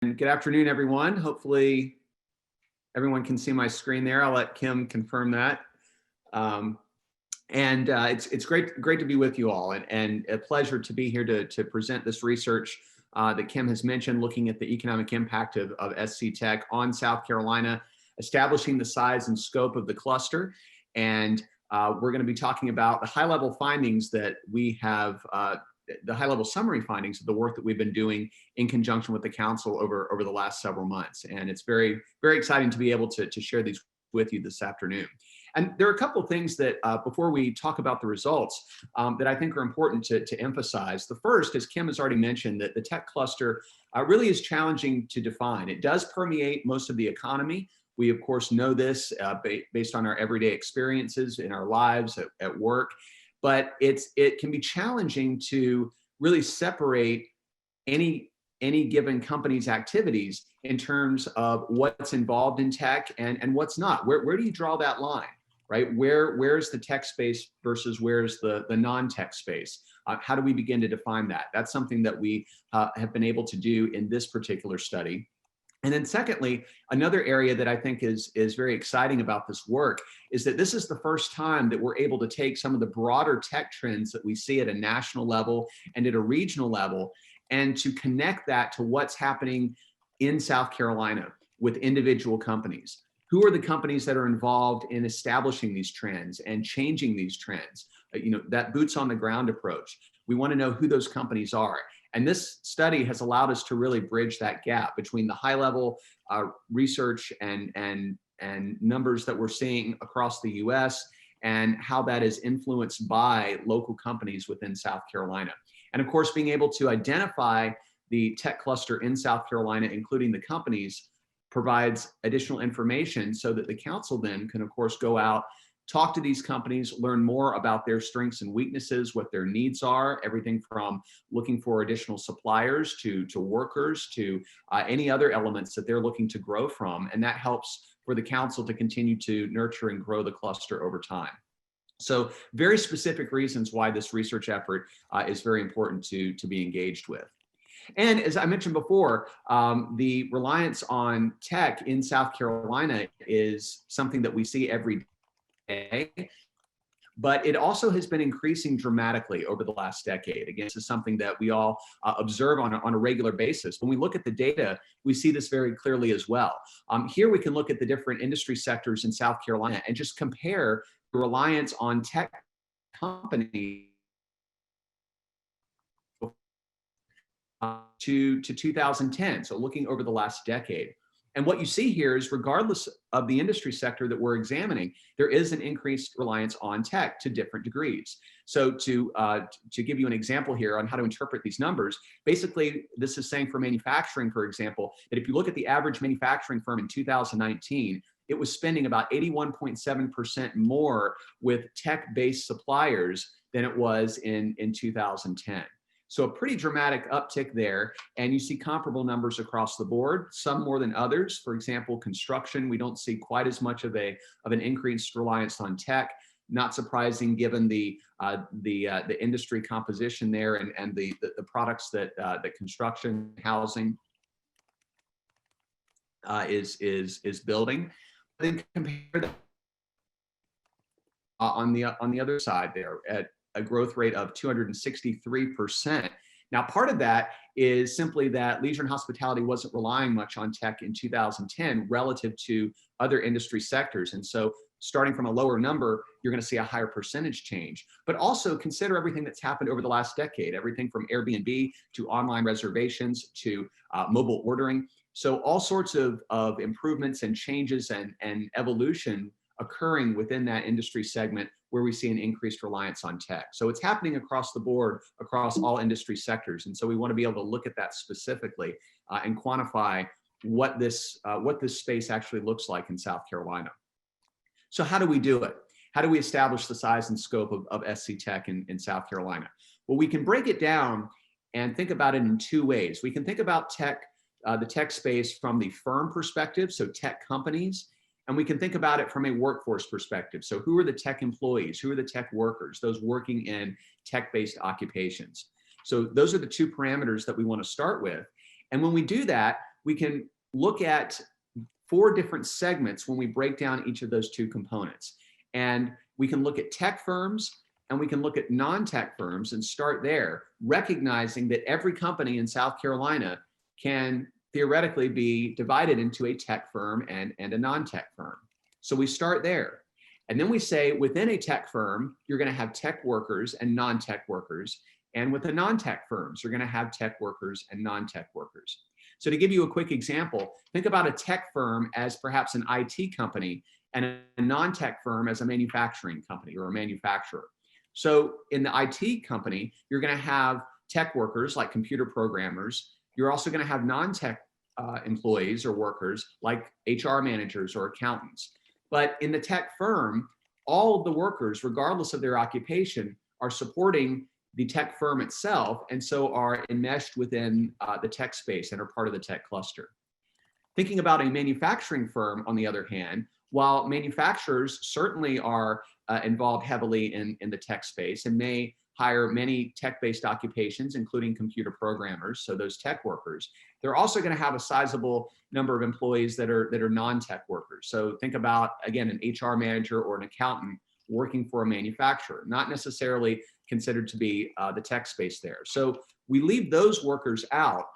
Good afternoon, everyone. Hopefully everyone can see my screen there. I'll let Kim confirm that. It's great to be with you all, and a pleasure to be here to present this research that Kim has mentioned, looking at the economic impact of SC Tech on South Carolina, establishing the size and scope of the cluster. And we're going to be talking about the high-level findings that we have, the high-level summary findings of the work that we've been doing in conjunction with the council over the last several months. And it's very exciting to be able to share these with you this afternoon. And there are a couple of things that before we talk about the results that I think are important to emphasize. The first, as Kim has already mentioned, that the tech cluster really is challenging to define. It does permeate most of the economy. We, of course, know this based on our everyday experiences in our lives at work. But it can be challenging to really separate any given company's activities in terms of what's involved in tech and what's not. Where do you draw that line, right? Where's the tech space versus where's the non-tech space? How do we begin to define that? That's something that we have been able to do in this particular study. And then secondly, another area that I think is very exciting about this work is that this is the first time that we're able to take some of the broader tech trends that we see at a national level and at a regional level, and to connect that to what's happening in South Carolina with individual companies. Who are the companies that are involved in establishing these trends and changing these trends? That boots on the ground approach. We want to know who those companies are. And this study has allowed us to really bridge that gap between the high level research and numbers that we're seeing across the US and how that is influenced by local companies within South Carolina. And of course, being able to identify the tech cluster in South Carolina, including the companies, provides additional information so that the council then can, of course, go out, talk to these companies, learn more about their strengths and weaknesses, what their needs are, everything from looking for additional suppliers to workers to any other elements that they're looking to grow from. And that helps for the council to continue to nurture and grow the cluster over time. So very specific reasons why this research effort is very important to be engaged with. And as I mentioned before, the reliance on tech in South Carolina is something that we see every day, but it also has been increasing dramatically over the last decade. Again, this is something that we all observe on a regular basis. When we look at the data, we see this very clearly as well. Here we can look at the different industry sectors in South Carolina and just compare the reliance on tech companies to 2010, so looking over the last decade. And what you see here is, regardless of the industry sector that we're examining, there is an increased reliance on tech to different degrees. So to give you an example here on how to interpret these numbers, basically this is saying for manufacturing, for example, that if you look at the average manufacturing firm in 2019, it was spending about 81.7% more with tech-based suppliers than it was in 2010. So a pretty dramatic uptick there, and you see comparable numbers across the board, some more than others. For example, construction, we don't see quite as much of an increased reliance on tech. Not surprising given the industry composition there and the products that construction, housing is building. Then compare that on the other side there at a growth rate of 263%. Now, part of that is simply that leisure and hospitality wasn't relying much on tech in 2010 relative to other industry sectors. And so starting from a lower number, you're going to see a higher percentage change. But also consider everything that's happened over the last decade, everything from Airbnb to online reservations to mobile ordering. So all sorts of improvements and changes and evolution occurring within that industry segment where we see an increased reliance on tech. So it's happening across the board, across all industry sectors. And so we want to be able to look at that specifically and quantify what this space actually looks like in South Carolina. So how do we do it? How do we establish the size and scope of SC Tech in South Carolina? Well, we can break it down and think about it in two ways. We can think about tech, the tech space from the firm perspective, so tech companies, and we can think about it from a workforce perspective. So who are the tech employees? Who are the tech workers? Those working in tech-based occupations. So those are the two parameters that we want to start with. And when we do that, we can look at 4 different segments when we break down each of those 2 components. And we can look at tech firms and we can look at non-tech firms and start there, recognizing that every company in South Carolina can theoretically be divided into a tech firm and a non-tech firm. So we start there. And then we say within a tech firm, you're going to have tech workers and non-tech workers. And with the non-tech firms, you're going to have tech workers and non-tech workers. So to give you a quick example, think about a tech firm as perhaps an IT company and a non-tech firm as a manufacturing company or a manufacturer. So in the IT company, you're going to have tech workers like computer programmers. You're also going to have non-tech employees or workers like HR managers or accountants. But in the tech firm, all of the workers, regardless of their occupation, are supporting the tech firm itself, and so are enmeshed within the tech space and are part of the tech cluster. Thinking about a manufacturing firm, on the other hand, while manufacturers certainly are involved heavily in the tech space and may hire many tech-based occupations, including computer programmers, so those tech workers, they're also going to have a sizable number of employees that are non-tech workers. So think about, again, an HR manager or an accountant working for a manufacturer, not necessarily considered to be the tech space there. So we leave those workers out,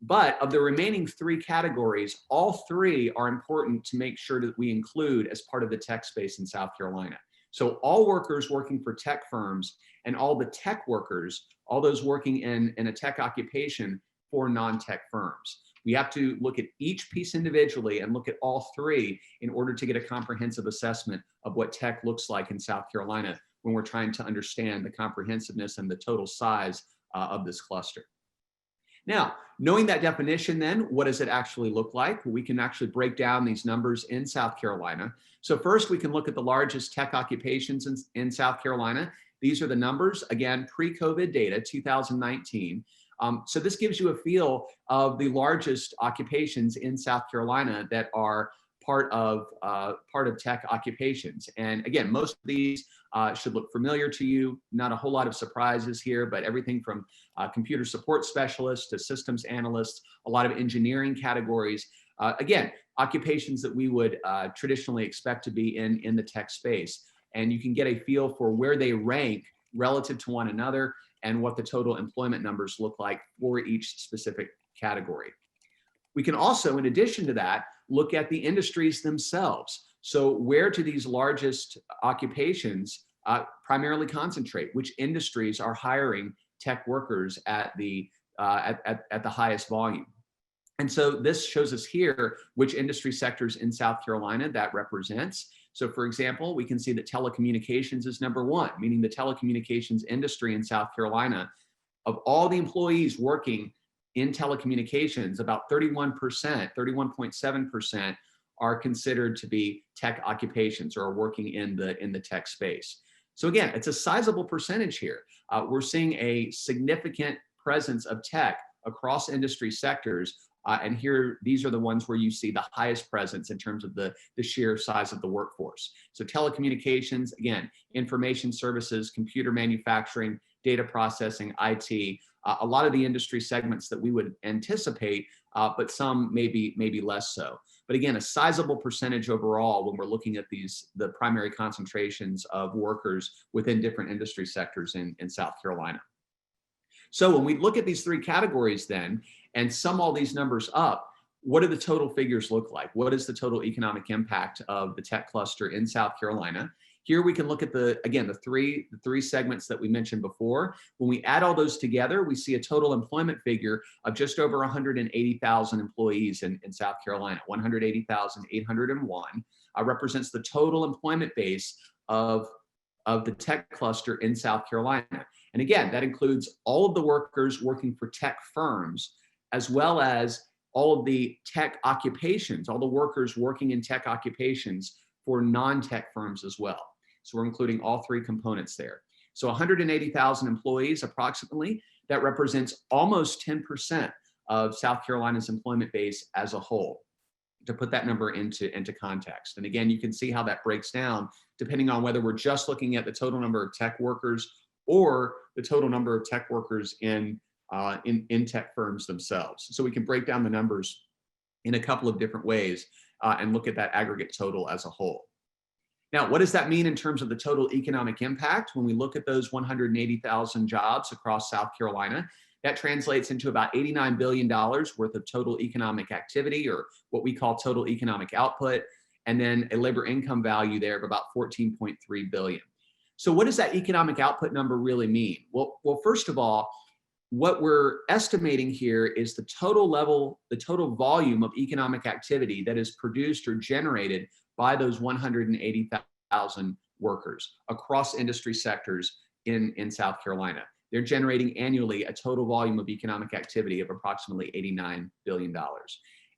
but of the remaining 3 categories, all 3 are important to make sure that we include as part of the tech space in South Carolina. So all workers working for tech firms and all the tech workers, all those working in a tech occupation for non-tech firms. We have to look at each piece individually and look at all 3 in order to get a comprehensive assessment of what tech looks like in South Carolina when we're trying to understand the comprehensiveness and the total size of this cluster. Now, knowing that definition then, what does it actually look like? We can actually break down these numbers in South Carolina. So first, we can look at the largest tech occupations in South Carolina. These are the numbers, again, pre-COVID data, 2019. So this gives you a feel of the largest occupations in South Carolina that are part of tech occupations. And again, most of these should look familiar to you. Not a whole lot of surprises here, but everything from computer support specialists to systems analysts, a lot of engineering categories. Again, occupations that we would traditionally expect to be in the tech space. And you can get a feel for where they rank relative to one another and what the total employment numbers look like for each specific category. We can also, in addition to that, look at the industries themselves. So where do these largest occupations primarily concentrate? Which industries are hiring tech workers at the highest volume? And so this shows us here which industry sectors in South Carolina that represents. So for example, we can see that telecommunications is number 1, meaning the telecommunications industry in South Carolina. Of all the employees working in telecommunications, about 31%, 31.7% are considered to be tech occupations or are working in the tech space. So again, it's a sizable percentage here. We're seeing a significant presence of tech across industry sectors. And here, these are the ones where you see the highest presence in terms of the sheer size of the workforce. So telecommunications, again, information services, computer manufacturing, data processing, IT, a lot of the industry segments that we would anticipate, but some maybe less so. But again, a sizable percentage overall when we're looking at the primary concentrations of workers within different industry sectors in South Carolina. So when we look at these 3 categories then and sum all these numbers up, what do the total figures look like? What is the total economic impact of the tech cluster in South Carolina? Here we can look at the three segments that we mentioned before. When we add all those together, we see a total employment figure of just over 180,000 employees in South Carolina. 180,801 represents the total employment base of the tech cluster in South Carolina. And again, that includes all of the workers working for tech firms, as well as all of the tech occupations, all the workers working in tech occupations for non-tech firms as well. So we're including all 3 components there. So 180,000 employees approximately, that represents almost 10% of South Carolina's employment base as a whole, to put that number into context. And again, you can see how that breaks down depending on whether we're just looking at the total number of tech workers or the total number of tech workers in tech firms themselves. So we can break down the numbers in a couple of different ways and look at that aggregate total as a whole. Now, what does that mean in terms of the total economic impact? When we look at those 180,000 jobs across South Carolina, that translates into about $89 billion worth of total economic activity, or what we call total economic output, and then a labor income value there of about 14.3 billion. So what does that economic output number really mean? Well, first of all, what we're estimating here is the total volume of economic activity that is produced or generated by those 180,000 workers across industry sectors in South Carolina. They're generating annually a total volume of economic activity of approximately $89 billion.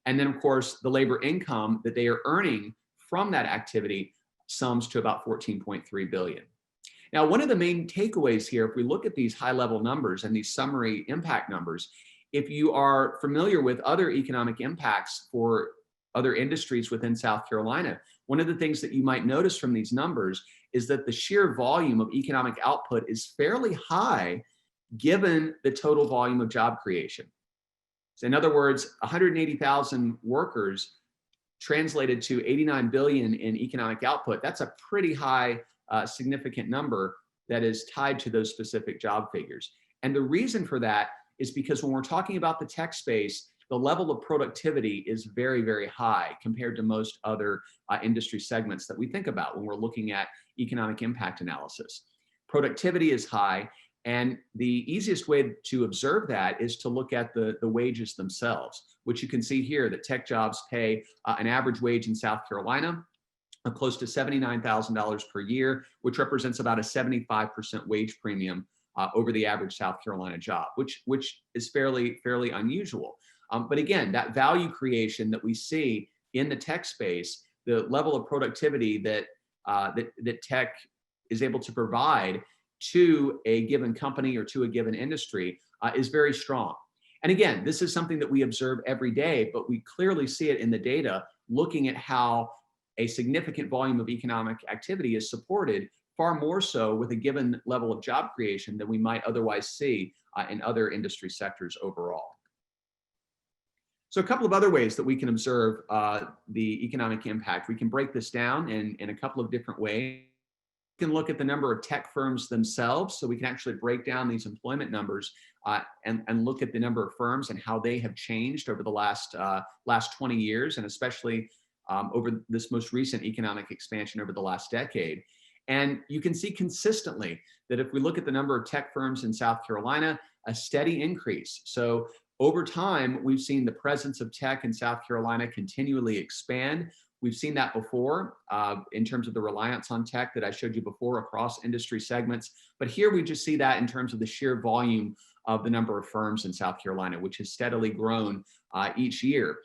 And then, of course, the labor income that they are earning from that activity sums to about 14.3 billion. Now, one of the main takeaways here, if we look at these high-level numbers and these summary impact numbers, if you are familiar with other economic impacts for other industries within South Carolina, one of the things that you might notice from these numbers is that the sheer volume of economic output is fairly high given the total volume of job creation. So in other words, 180,000 workers translated to 89 billion in economic output. That's a pretty high significant number that is tied to those specific job figures. And the reason for that is because when we're talking about the tech space, the level of productivity is very, very high compared to most other industry segments that we think about when we're looking at economic impact analysis. Productivity is high, and the easiest way to observe that is to look at the wages themselves, which you can see here that tech jobs pay an average wage in South Carolina of close to $79,000 per year, which represents about a 75% wage premium over the average South Carolina job, which is fairly unusual. But again, that value creation that we see in the tech space, the level of productivity that tech is able to provide to a given company or to a given industry is very strong. And again, this is something that we observe every day, but we clearly see it in the data, looking at how a significant volume of economic activity is supported far more so with a given level of job creation than we might otherwise see in other industry sectors overall. So a couple of other ways that we can observe the economic impact. We can break this down in a couple of different ways. We can look at the number of tech firms themselves, so we can actually break down these employment numbers and look at the number of firms and how they have changed over the last 20 years, and especially over this most recent economic expansion over the last decade. And you can see consistently that if we look at the number of tech firms in South Carolina, a steady increase. So over time, we've seen the presence of tech in South Carolina continually expand. We've seen that before in terms of the reliance on tech that I showed you before across industry segments. But here we just see that in terms of the sheer volume of the number of firms in South Carolina, which has steadily grown each year.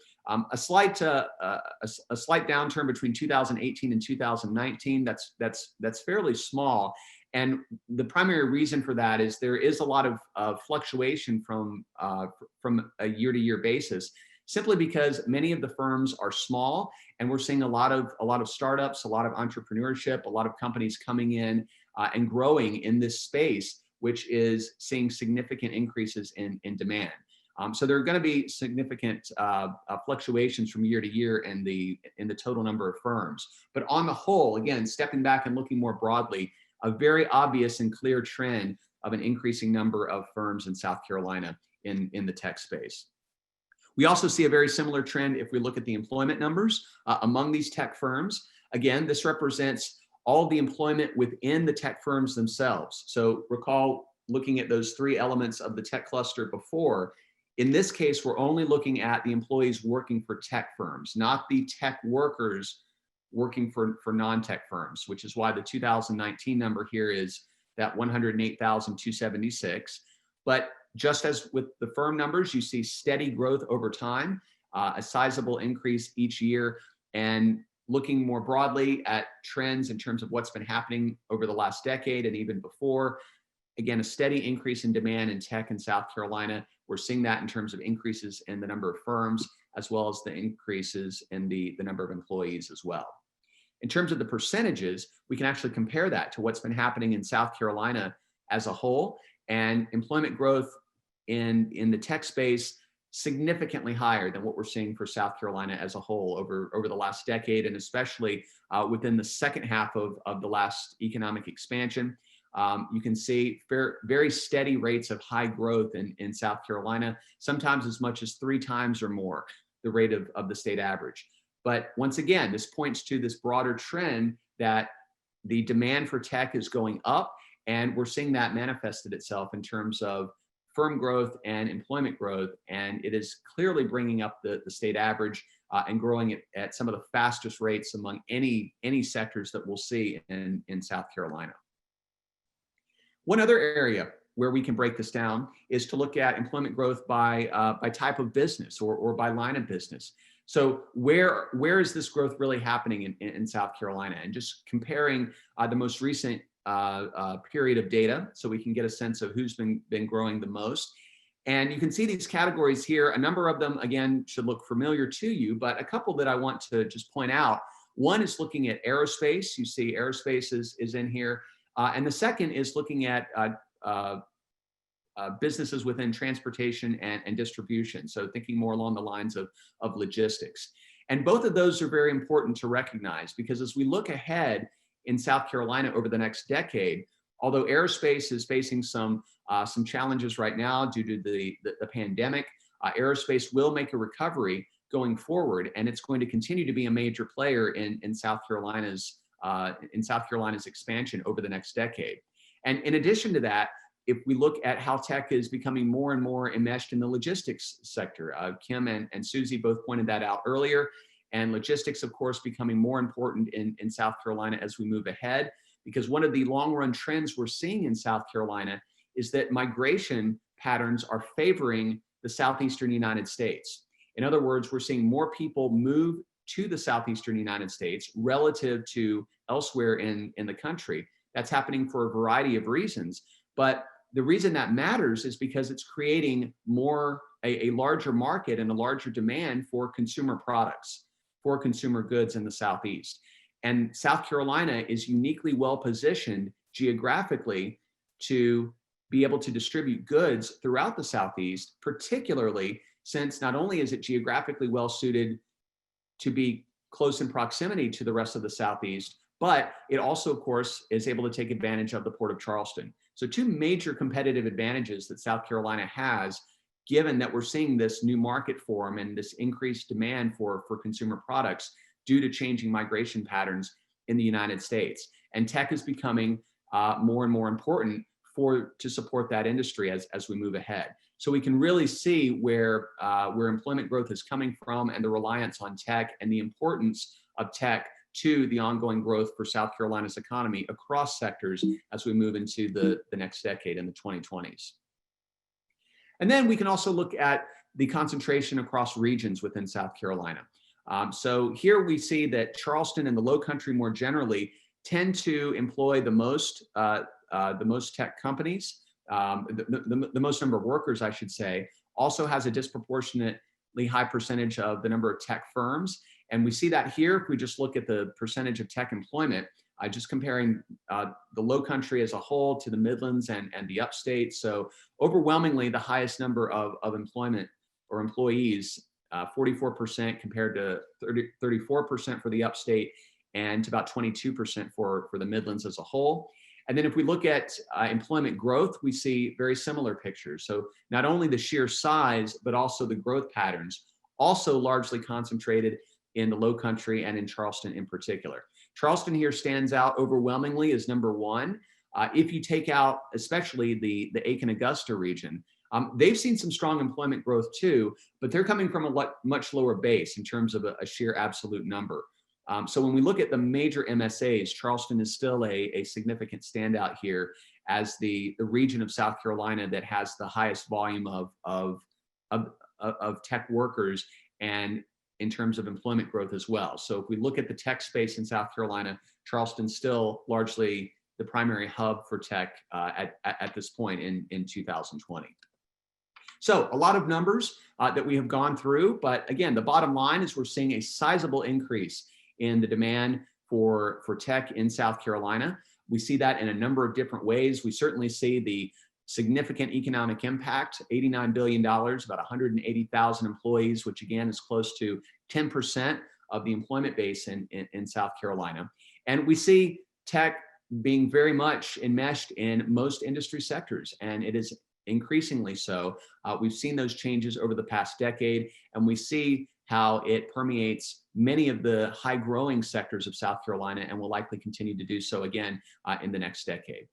A slight downturn between 2018 and 2019. That's fairly small, and the primary reason for that is there is a lot of fluctuation from a year-to-year basis, simply because many of the firms are small, and we're seeing a lot of startups, a lot of entrepreneurship, a lot of companies coming in and growing in this space, which is seeing significant increases in demand. So there are going to be significant fluctuations from year to year in the total number of firms. But on the whole, again, stepping back and looking more broadly, a very obvious and clear trend of an increasing number of firms in South Carolina in the tech space. We also see a very similar trend if we look at the employment numbers among these tech firms. Again, this represents all the employment within the tech firms themselves. So recall looking at those three elements of the tech cluster before. In this case, we're only looking at the employees working for tech firms, not the tech workers working for non-tech firms, which is why the 2019 number here is that 108,276. But just as with the firm numbers, you see steady growth over time, a sizable increase each year. And looking more broadly at trends in terms of what's been happening over the last decade and even before, again, a steady increase in demand in tech in South Carolina. We're seeing that in terms of increases in the number of firms, as well as the increases in the number of employees as well. In terms of the percentages, we can actually compare that to what's been happening in South Carolina as a whole. And employment growth in the tech space significantly higher than what we're seeing for South Carolina as a whole over the last decade, and especially within the second half of the last economic expansion. You can see very steady rates of high growth in South Carolina, sometimes as much as 3 times or more the rate of the state average. But once again, this points to this broader trend that the demand for tech is going up, and we're seeing that manifested itself in terms of firm growth and employment growth, and it is clearly bringing up the state average and growing it at some of the fastest rates among any sectors that we'll see in South Carolina. One other area where we can break this down is to look at employment growth by type of business or by line of business. So where is this growth really happening in South Carolina? And just comparing the most recent period of data so we can get a sense of who's been growing the most. And you can see these categories here. A number of them, again, should look familiar to you, but a couple that I want to just point out. One is looking at aerospace. You see aerospace is in here. And the second is looking at businesses within transportation and distribution. So thinking more along the lines of logistics. And both of those are very important to recognize, because as we look ahead in South Carolina over the next decade, although aerospace is facing some challenges right now due to the pandemic, aerospace will make a recovery going forward, and it's going to continue to be a major player in South Carolina's expansion over the next decade. And in addition to that, if we look at how tech is becoming more and more enmeshed in the logistics sector, Kim and Susie both pointed that out earlier, and logistics, of course, becoming more important in South Carolina as we move ahead, because one of the long-run trends we're seeing in South Carolina is that migration patterns are favoring the southeastern United States. In other words, we're seeing more people move to the southeastern United States relative to elsewhere in the country. That's happening for a variety of reasons. But the reason that matters is because it's creating a larger market and a larger demand for consumer products, for consumer goods in the Southeast. And South Carolina is uniquely well positioned geographically to be able to distribute goods throughout the Southeast, particularly since not only is it geographically well suited to be close in proximity to the rest of the Southeast, but it also, of course, is able to take advantage of the Port of Charleston. So 2 major competitive advantages that South Carolina has, given that we're seeing this new market form and this increased demand for consumer products due to changing migration patterns in the United States. And tech is becoming more and more important to support that industry as we move ahead. So we can really see where employment growth is coming from and the reliance on tech and the importance of tech to the ongoing growth for South Carolina's economy across sectors as we move into the next decade in the 2020s. And then we can also look at the concentration across regions within South Carolina. So here we see that Charleston and the Lowcountry more generally tend to employ the most tech companies, the most number of workers, I should say, also has a disproportionately high percentage of the number of tech firms. And we see that here if we just look at the percentage of tech employment, just comparing the Lowcountry as a whole to the Midlands and the Upstate. So overwhelmingly the highest number of employment or employees, 44% compared to 34% for the Upstate, and to about 22% for the Midlands as a whole. And then if we look at employment growth, we see very similar pictures. So not only the sheer size, but also the growth patterns, also largely concentrated in the Lowcountry and in Charleston in particular. Charleston here stands out overwhelmingly as number 1. If you take out especially the Aiken-Augusta region, they've seen some strong employment growth too, but they're coming from a much lower base in terms of a sheer absolute number. So when we look at the major MSAs, Charleston is still a significant standout here as the region of South Carolina that has the highest volume of tech workers and in terms of employment growth as well. So if we look at the tech space in South Carolina, Charleston's still largely the primary hub for tech at this point in 2020. So a lot of numbers that we have gone through, but again, the bottom line is we're seeing a sizable increase in the demand for tech in South Carolina. We see that in a number of different ways. We certainly see significant economic impact, $89 billion, about 180,000 employees, which again is close to 10% of the employment base in South Carolina. And we see tech being very much enmeshed in most industry sectors, and it is increasingly so. We've seen those changes over the past decade, and we see how it permeates many of the high growing sectors of South Carolina and will likely continue to do so again in the next decade.